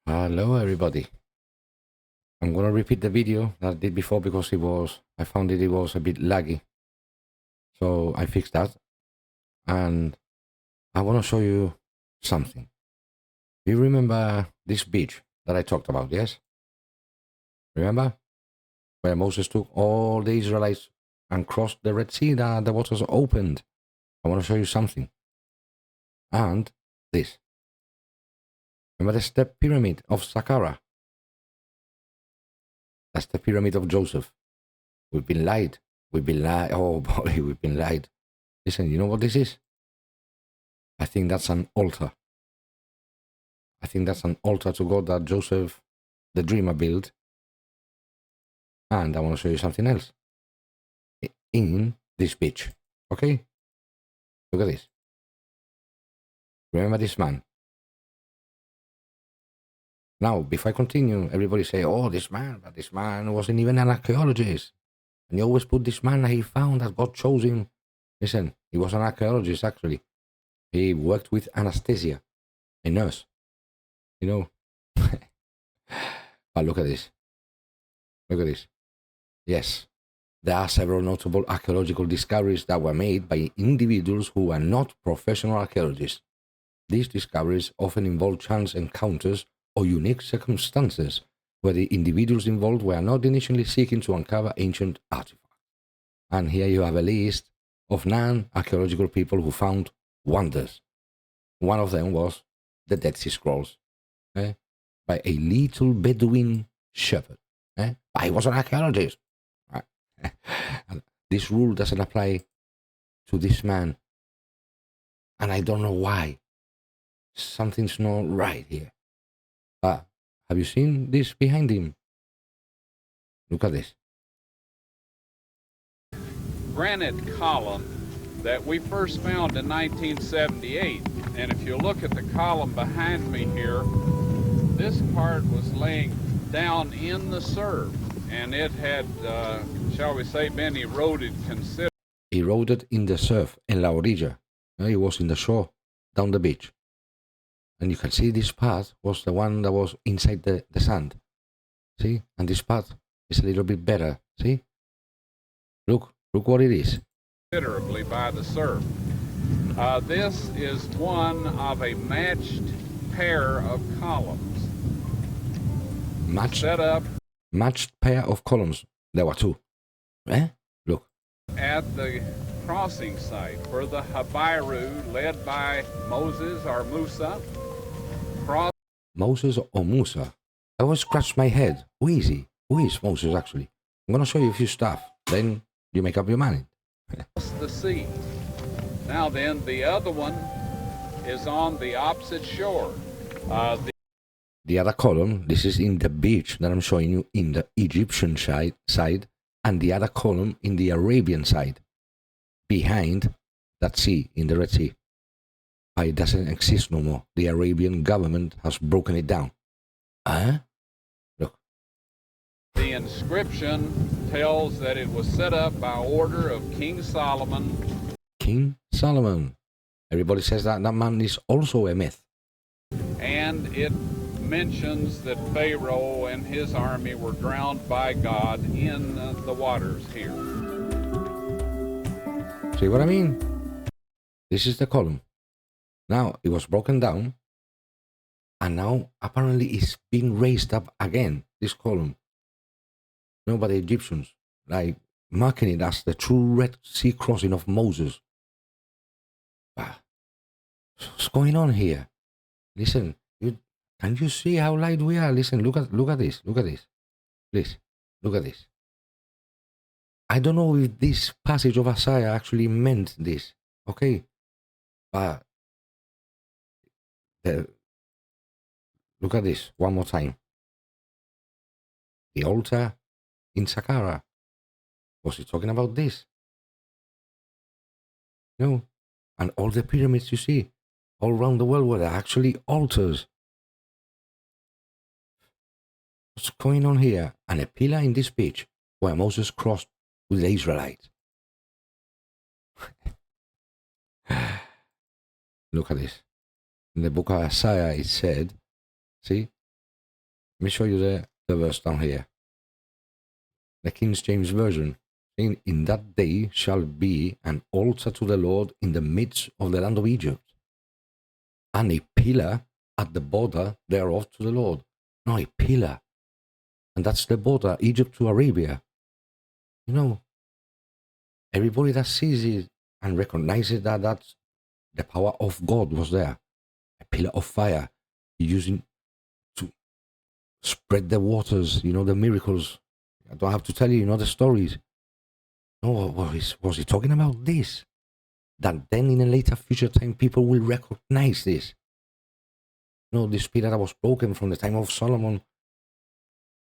Hello everybody. I'm gonna repeat the video that I did before because I found it was a bit laggy. So I fixed that and I wanna show you something. You remember this beach that I talked about, yes? Remember? Where Moses took all the Israelites and crossed the Red Sea, the waters opened. I wanna show you something. And this. Remember the step pyramid of Saqqara? That's the pyramid of Joseph. We've been lied. We've been lied. Oh boy, we've been lied. Listen, you know what this is? I think that's an altar. I think that's an altar to God that Joseph, the dreamer, built. And I want to show you something else. In this beach. Okay? Look at this. Remember this man. Now, before I continue, everybody say, oh, this man, but this man wasn't even an archaeologist. And you always put this man that he found that God chose him. Listen, he was an archaeologist, actually. He worked with anesthesia, a nurse. You know. But look at this. Look at this. Yes, there are several notable archaeological discoveries that were made by individuals who were not professional archaeologists. These discoveries often involve chance encounters or unique circumstances where the individuals involved were not initially seeking to uncover ancient artifacts. And here you have a list of 9 archaeological people who found wonders. One of them was the Dead Sea Scrolls, by a little Bedouin shepherd. But he was an archaeologist. This rule doesn't apply to this man. And I don't know why. Something's not right here. But have you seen this behind him? Look at this. Granite column that we first found in 1978. And if you look at the column behind me here, this part was laying down in the surf. And it had, shall we say, been eroded considerably. Eroded in the surf, en la orilla. It was in the shore, down the beach. And you can see this part was the one that was inside the sand. See? And this part is a little bit better. See? Look what it is. Considerably by the surf. This is one of a matched pair of columns. Set up. Matched pair of columns. There were 2. Look. At the crossing site where the Habiru, led by Moses or Musa, Moses or Musa? I always scratch my head. Who is he? Who is Moses actually? I'm going to show you a few stuff. Then you make up your mind. the sea. Now then, the other one is on the opposite shore. The other column, this is in the beach that I'm showing you in the Egyptian side, and the other column in the Arabian side, behind that sea, in the Red Sea. It doesn't exist no more. The Arabian government has broken it down. Look. The inscription tells that it was set up by order of King Solomon. King Solomon. Everybody says that man is also a myth. And it mentions that Pharaoh and his army were drowned by God in the waters here. See what I mean? This is the column. Now it was broken down, and now apparently it's being raised up again, this column. By the Egyptians, like marking it as the true Red Sea crossing of Moses. What's going on here? Listen, can you see how light we are? Listen, look at this. Look at this. Please, look at this. I don't know if this passage of Isaiah actually meant this, okay? But look at this one more time. The altar in Saqqara. Was he talking about this? No. And all the pyramids you see all around the world were actually altars. What's going on here? And a pillar in this beach where Moses crossed with the Israelites. Look at this. In the book of Isaiah it said, see, Let me show you the verse down here. The King James Version. In that day shall be an altar to the Lord in the midst of the land of Egypt, and a pillar at the border thereof to the Lord. No, a pillar. And that's the border, Egypt to Arabia. You know, everybody that sees it and recognizes that that's the power of God was there. A pillar of fire using to spread the waters, the miracles. I don't have to tell you, the stories. No, was he talking about this? That then in a later future time, people will recognize this. This pillar that was broken from the time of Solomon,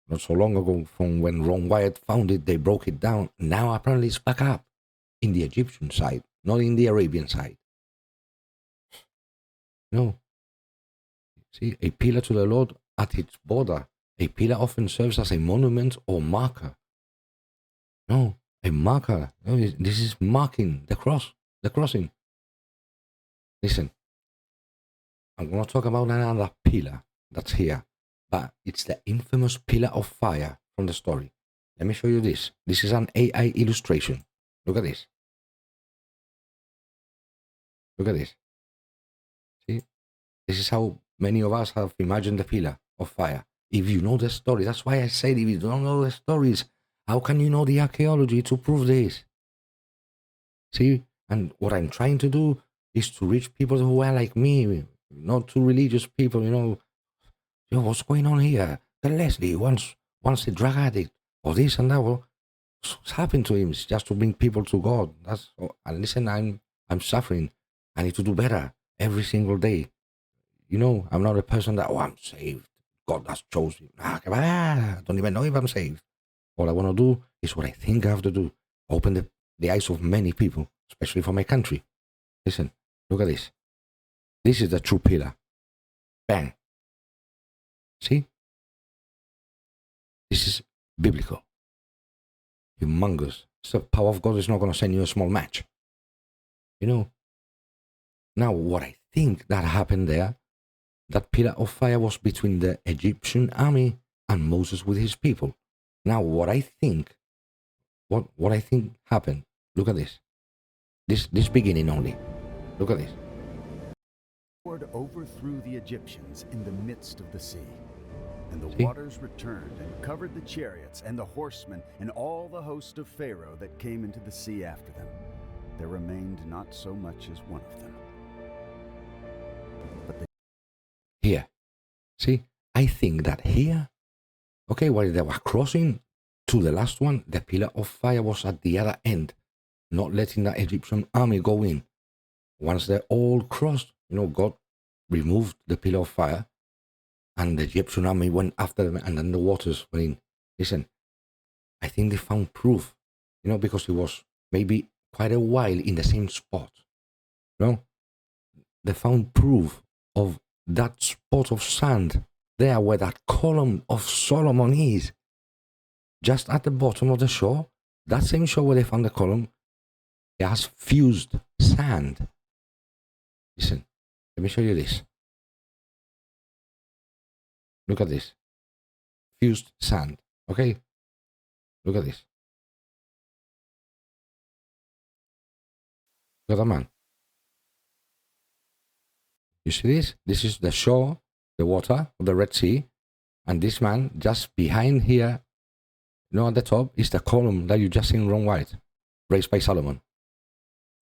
not so long ago, from when Ron Wyatt found it, they broke it down. Now apparently it's back up in the Egyptian side, not in the Arabian side. No. See, a pillar to the Lord at its border. A pillar often serves as a monument or marker. No, a marker. No, this is marking the cross, the crossing. Listen, I'm going to talk about another pillar that's here, but it's the infamous pillar of fire from the story. Let me show you this. This is an AI illustration. Look at this. Look at this. See? This is how many of us have imagined the pillar of fire. If you know the story, that's why I said if you don't know the stories, how can you know the archaeology to prove this? See? And what I'm trying to do is to reach people who are like me, not too religious people, what's going on here? The Leslie once a drug addict, or this and that. What's happened to him? It's just to bring people to God. And listen, I'm suffering. I need to do better every single day. I'm not a person that, I'm saved. God has chosen me. I don't even know if I'm saved. All I want to do is what I think I have to do. Open the eyes of many people, especially for my country. Listen, look at this. This is the true pillar. Bang. See? This is biblical. Humongous. So the power of God is not going to send you a small match. Now what I think that happened there, that pillar of fire was between the Egyptian army and Moses with his people. Now what I think happened, look at this. This beginning only. Look at this. The Lord overthrew the Egyptians in the midst of the sea. And the waters returned and covered the chariots and the horsemen and all the host of Pharaoh that came into the sea after them. There remained not so much as one of them. Here. See, I think that here, while they were crossing to the last one, the pillar of fire was at the other end, not letting the Egyptian army go in. Once they all crossed, God removed the pillar of fire, and the Egyptian army went after them, and then the waters went in. Listen, I think they found proof, because it was maybe quite a while in the same spot. They found proof of that spot of sand there where that column of Solomon is. Just at the bottom of the shore, that same shore where they found the column, it has fused sand. Listen, let me show you this. Look at this. Fused sand. Okay? Look at this. Look at that man. You see this? This is the shore, the water of the Red Sea. And this man, just behind here, at the top, is the column that you just seen Ron White, raised by Solomon.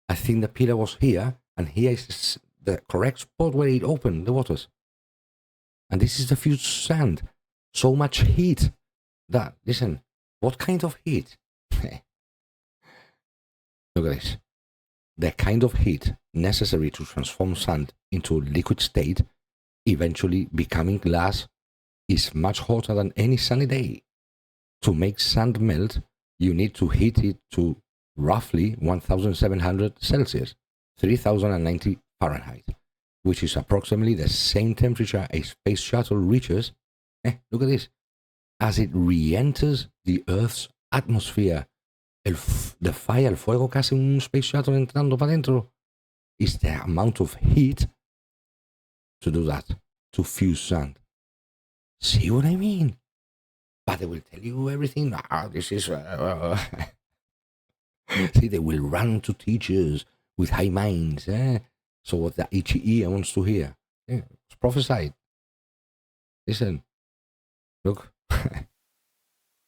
I think the pillar was here, and here is the correct spot where it opened the waters. And this is the fused sand. So much heat that, listen, what kind of heat? Look at this. The kind of heat necessary to transform sand into a liquid state, eventually becoming glass, is much hotter than any sunny day. To make sand melt, you need to heat it to roughly 1700 Celsius, 3090 Fahrenheit, which is approximately the same temperature a space shuttle reaches, look at this, as it re-enters the Earth's atmosphere. El fuego que hace un space shuttle entrando para dentro is the amount of heat to do that, to fuse sand. See what I mean? But they will tell you everything. This is. See, they will run to teachers with high minds. So what the itchy ear wants to hear. It's prophesied. Listen. Look.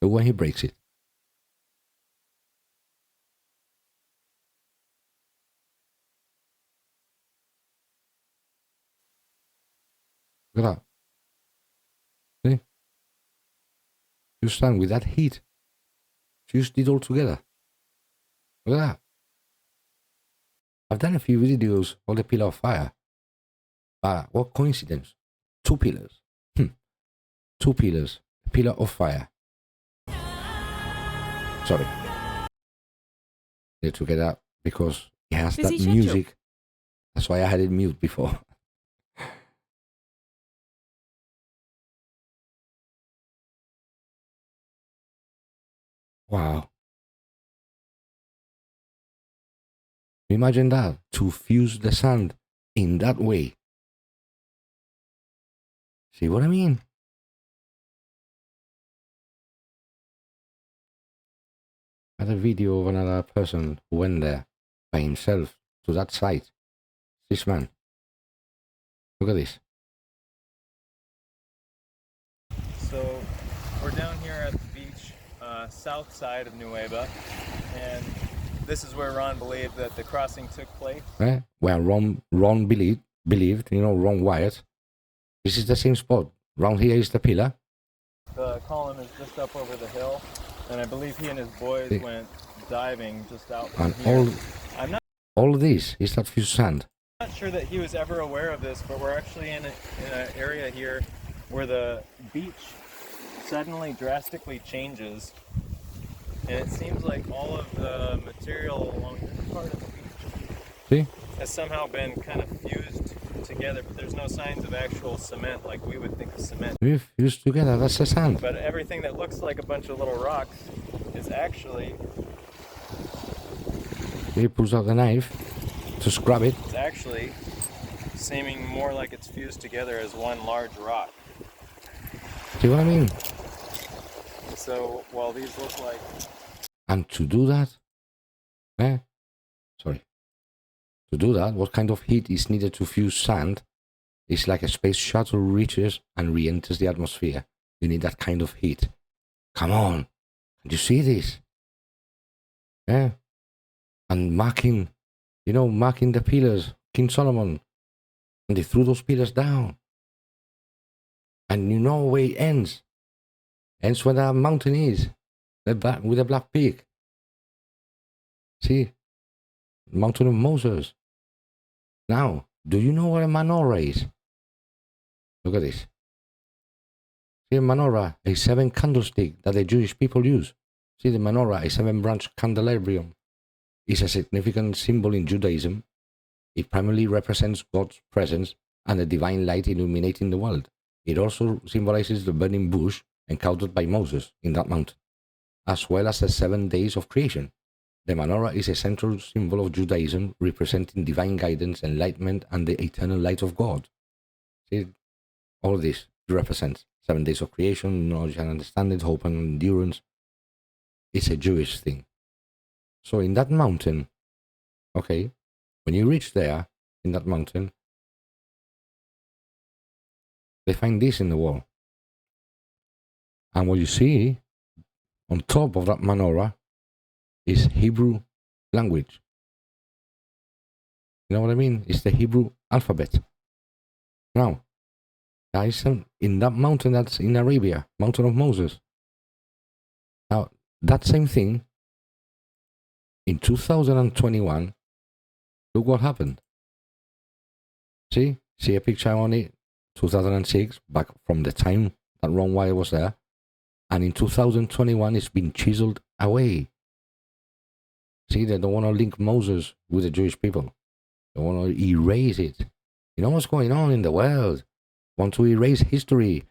Look when he breaks it. Look at that. See? You stand with that heat. Fused it all together. Look at that. I've done a few videos on the pillar of fire. What coincidence. 2 pillars. 2 pillars. A pillar of fire. Sorry. Need to get up because it has that music. That's why I had it mute before. Wow. Imagine that, to fuse the sand in that way. See what I mean? I had a video of another person who went there by himself to that site. This man. Look at this. So we're down here at the beach, south side of Nueva, and this is where Ron believed that the crossing took place. Where Ron believed, Ron Wyatt. This is the same spot. Round here is the pillar. The column is just up over the hill, and I believe he and his boys went diving just out from here. All this is that fused sand. I'm not sure that he was ever aware of this, but we're actually in an area here where the beach suddenly drastically changes, and it seems like all of the material along this part of the beach has somehow been kind of fused together, but there's no signs of actual cement like we would think of cement. We've fused together, that's the sand. But everything that looks like a bunch of little rocks is actually... He pulls out the knife to scrub it. It's actually seeming more like it's fused together as one large rock. See what I mean? So while these look like... And to do that, to do that, what kind of heat is needed to fuse sand? It's like a space shuttle reaches and re-enters the atmosphere. You need that kind of heat. Come on, can you see this? And marking the pillars, King Solomon, and they threw those pillars down. And you know where it ends? Ends where that mountain is, with a black peak. See? Mountain of Moses. Now, do you know what a menorah is? Look at this. See, a menorah, a 7 candlestick that the Jewish people use. See, the menorah, a 7-branch candelabrum, is a significant symbol in Judaism. It primarily represents God's presence and the divine light illuminating the world. It also symbolizes the burning bush encountered by Moses in that mountain, as well as the 7 days of creation. The menorah is a central symbol of Judaism, representing divine guidance, enlightenment, and the eternal light of God. See, all this represents 7 days of creation, knowledge and understanding, hope and endurance. It's a Jewish thing. So in that mountain, when you reach there, in that mountain, they find this in the wall. And what you see on top of that menorah is Hebrew language. You know what I mean? It's the Hebrew alphabet. Now, there is in that mountain that's in Arabia, Mountain of Moses. Now, that same thing, in 2021, look what happened. See a picture on it, 2006, back from the time that Ron Wyatt was there. And in 2021, it's been chiseled away. See, they don't want to link Moses with the Jewish people. They want to erase it. You know what's going on in the world? Want to erase history,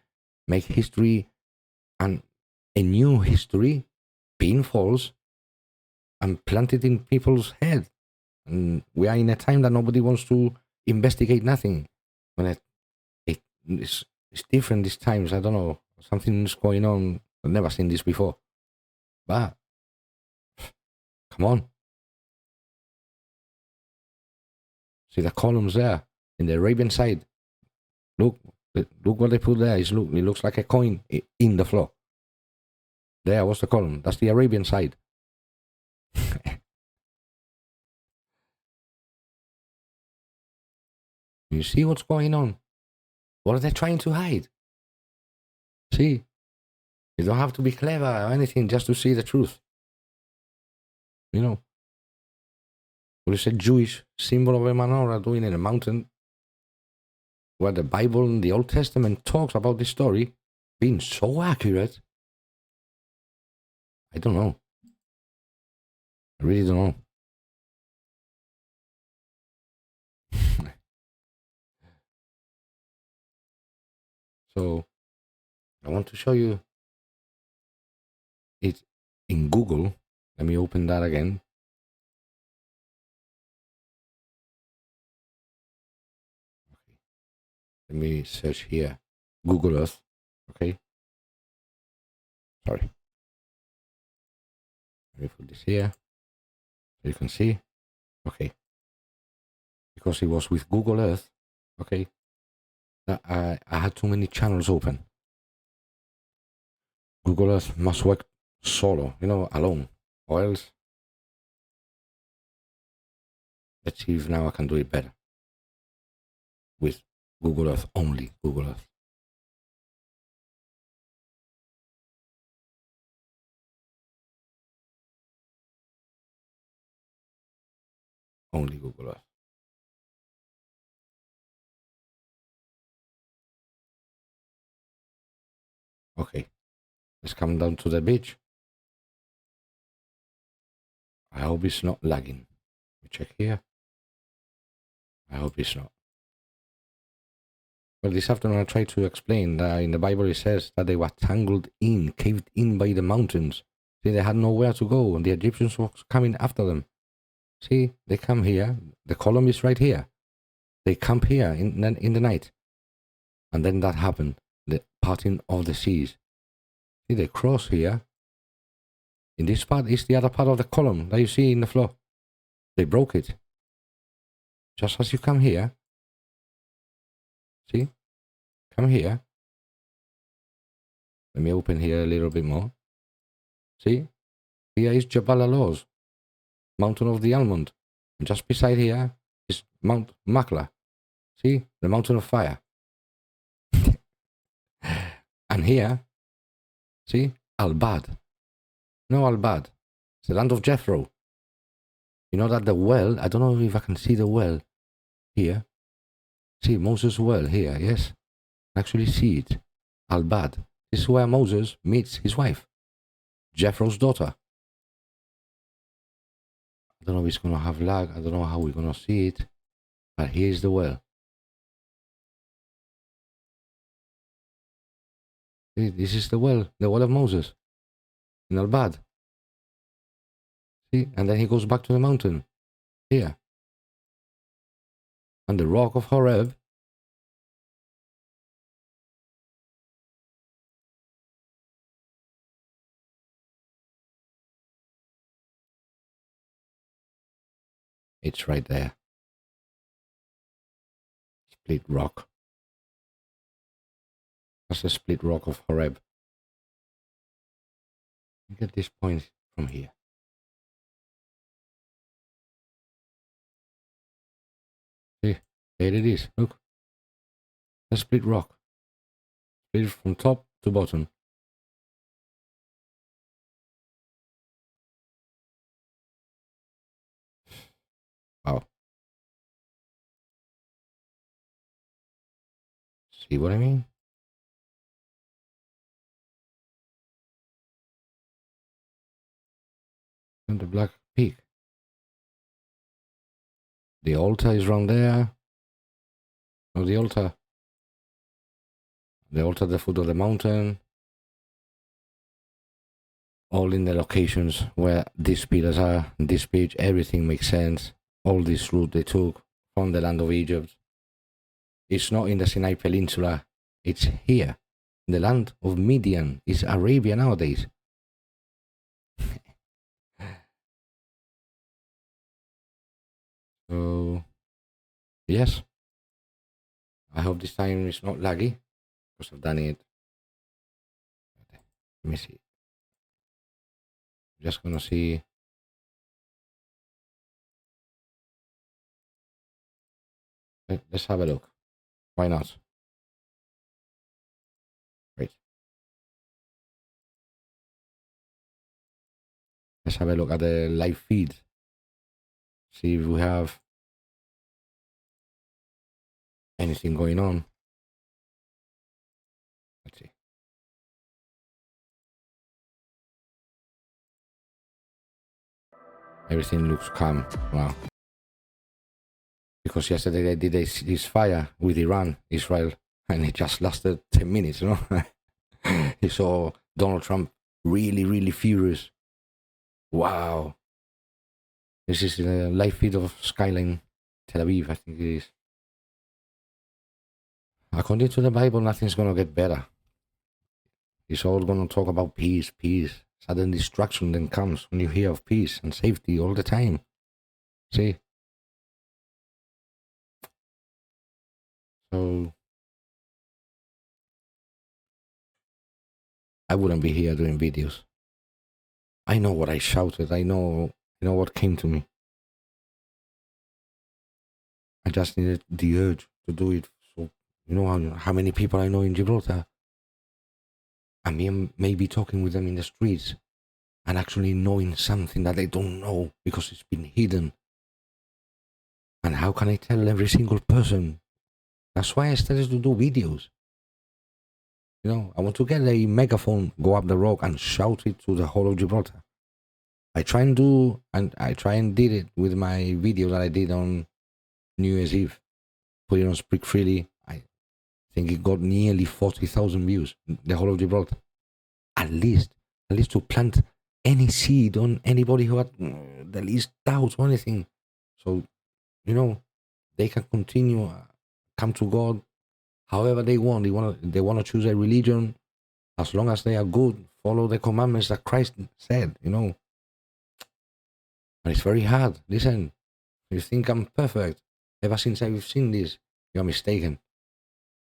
make history and a new history being false and plant it in people's head. And we are in a time that nobody wants to investigate nothing. When it's It's different these times. I don't know. Something's going on. I've never seen this before. But come on. See the columns there in the Arabian side. Look what they put there. It looks like a coin in the floor. There was the column. That's the Arabian side. You see what's going on? What are they trying to hide? See? You don't have to be clever or anything just to see the truth. You know? What is a Jewish symbol of a menorah doing in a mountain where the Bible and the Old Testament talks about this story being so accurate? I don't know. I really don't know. So, I want to show you it in Google. Let me open that again. Okay. Let me search here. Google Earth. Okay. Sorry. Let me put this here so you can see. Okay. Because it was with Google Earth. Okay. I had too many channels open. Google Earth must work solo, alone, or else. Let's see if now I can do it better with Google Earth only. Google Earth. Only Google Earth. Okay, let's come down to the beach. I hope it's not lagging. We check here. I hope it's not. Well, this afternoon I tried to explain that in the Bible it says that they were tangled in, caved in by the mountains. See, they had nowhere to go, and the Egyptians were coming after them. See, they come here. The column is right here. They camp here in the night. And then that happened. The parting of the seas. See, they cross here. In this part is the other part of the column that you see in the floor. They broke it. Just as you come here. See? Come here. Let me open here a little bit more. See? Here is Jabal al-Lawz, mountain of the almond. And just beside here is Mount Makla. See? The mountain of fire. And here, see? Al-Bad. No, Al-Bad. It's the land of Jethro. You know that the well, I don't know if I can see the well here. See, Moses' well here, yes. Actually see it. Al-Bad. This is where Moses meets his wife, Jethro's daughter. I don't know if it's going to have lag. I don't know how we're going to see it. But here's the well. See, this is the well of Moses in Al-Bad. See, and then he goes back to the mountain here. And the rock of Horeb. It's right there. Split rock. That's the split rock of Horeb. You get this point from here. See, there it is. Look. A split rock. Split from top to bottom. Wow. See what I mean? And the Black Peak. The altar is around there. No, the altar. The altar at the foot of the mountain. All in the locations where these pillars are. This page, everything makes sense. All this route they took from the land of Egypt. It's not in the Sinai Peninsula It's here. The land of Midian is Arabia nowadays. So, yes. I hope this time it's not laggy because I've done it. Let me see. Just gonna see. Let's have a look. Why not? Great. Let's have a look at the live feed. See if we have anything going on. Let's see. Everything looks calm now. Because yesterday they did this fire with Iran, Israel, and it just lasted 10 minutes, you know. You saw Donald Trump really, really furious. Wow. This is the live feed of Skyline, Tel Aviv, I think it is. According to the Bible, nothing's going to get better. It's all going to talk about peace, peace. Sudden destruction then comes when you hear of peace and safety all the time. See? So, I wouldn't be here doing videos. I know what I shouted. I know what came to me. I just needed the urge to do it. So, you know how many people I know in Gibraltar? I mean, maybe talking with them in the streets and actually knowing something that they don't know because it's been hidden. And how can I tell every single person? That's why I started to do videos. You know, I want to get a megaphone, go up the rock and shout it to the whole of Gibraltar. I try and did it with my video that I did on New Year's Eve. Put it on Speak Freely. I think it got nearly 40,000 views, the whole of Gibraltar. At least to plant any seed on anybody who had the least doubt or anything. So, you know, they can continue, come to God however they want. They want to choose a religion as long as they are good, follow the commandments that Christ said, you know. And it's very hard. Listen, you think I'm perfect. Ever since I've seen this, you're mistaken.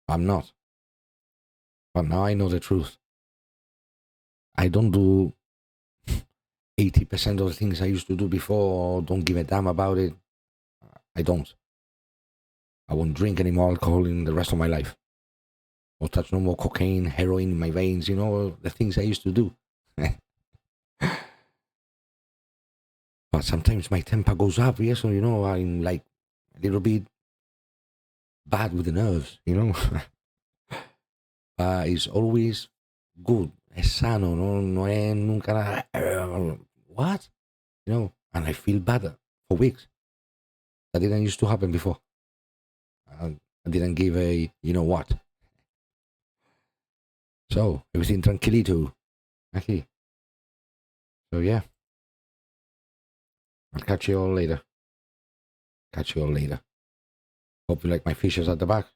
I'm not. But now I know the truth. I don't do 80% of the things I used to do before, or don't give a damn about it. I don't. I won't drink any more alcohol in the rest of my life. Or touch no more cocaine, heroin in my veins, you know, the things I used to do. But sometimes my temper goes up, yes, so, you know, I'm like a little bit bad with the nerves, you know. But it's always good. Es sano, no es nunca what? You know, and I feel bad for weeks. That didn't used to happen before. I didn't give a, you know what. So, everything tranquilito. Aquí. So, yeah. I'll catch you all later. Hope you like my fishes at the back.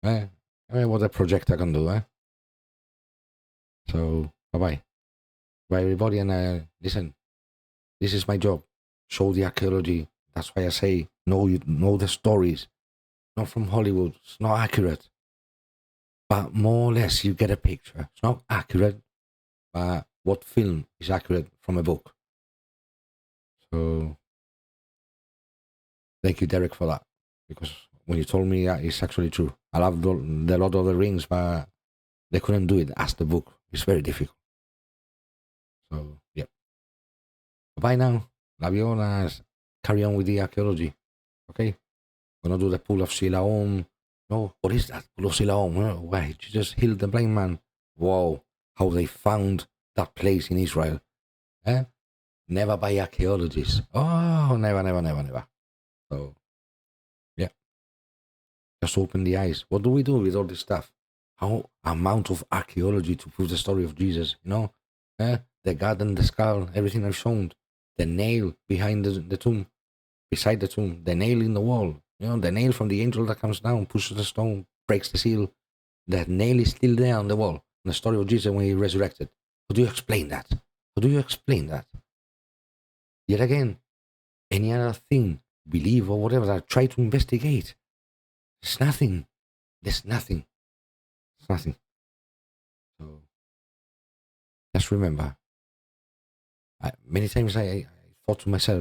What a projector can do, eh? So, bye-bye. Bye, everybody, and listen. This is my job. Show the archaeology. That's why I say, know the stories. Not from Hollywood. It's not accurate. But more or less, you get a picture. It's not accurate, but what film is accurate from a book? So, thank you, Derek, for that. Because when you told me that, it's actually true. I love the Lord of the Rings, but they couldn't do it as the book. It's very difficult. So, yeah. Bye now. Love you all, and carry on with the archaeology. Okay? Gonna do the Pool of Siloam. No, what is that? Pool of Siloam. Why? Jesus healed the blind man. Wow. How they found that place in Israel. Eh? Never by archaeologists. Oh, never. So, yeah. Just open the eyes. What do we do with all this stuff? How amount of archaeology to prove the story of Jesus, you know? The garden, the skull, everything I've shown. The nail behind the tomb, beside the tomb. The nail in the wall. You know, the nail from the angel that comes down, pushes the stone, breaks the seal. That nail is still there on the wall. The story of Jesus when he resurrected. How do you explain that? How do you explain that? Yet again, any other thing, believe or whatever, that I try to investigate. There's nothing. There's nothing. There's nothing. So just remember, many times I thought to myself,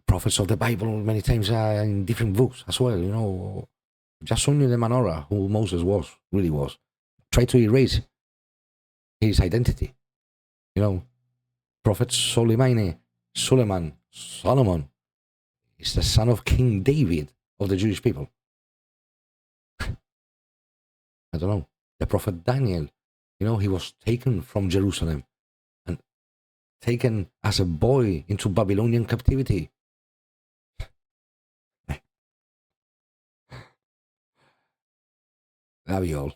prophets of the Bible many times are in different books as well, just only the menorah, who Moses really was, try to erase his identity. Prophet Solomon is the son of King David of the Jewish people. I don't know. The prophet Daniel, he was taken from Jerusalem and taken as a boy into Babylonian captivity. Love you all.